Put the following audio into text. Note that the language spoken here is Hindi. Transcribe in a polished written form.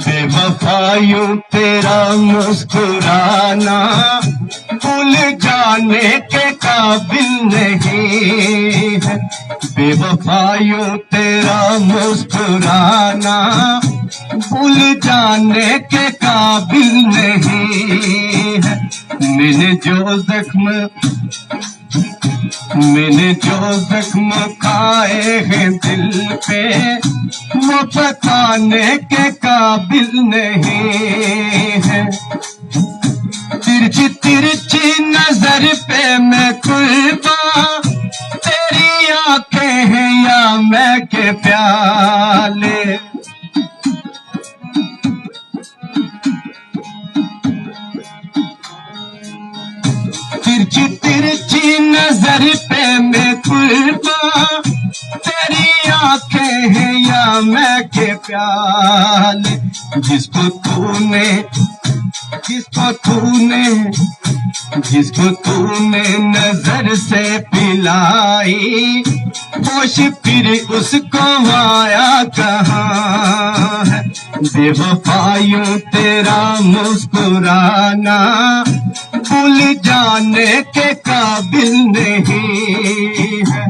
बेवफायूं तेरा मुस्कुराना भूल जाने के काबिल नहीं है। बेवफायूं तेरा मुस्कुराना भूल जाने के काबिल नहीं है। मैंने जो जख्म खाए हैं दिल पे वो बताने के काबिल नहीं है। तिरछी तिरछी नजर पे मैं कुर्बान, तेरी आंखें हैं या मैं के प्याले। तिरछी तिरछी नजर पे मैं कुर्बान, तेरी आंखें हैं या मैं के प्याले। जिसको तूने नजर से पिलाई, होश फिर उसको आया कहाँ है। बेवफायूं तेरा मुस्कुराना भूल जाने के काबिल नहीं है।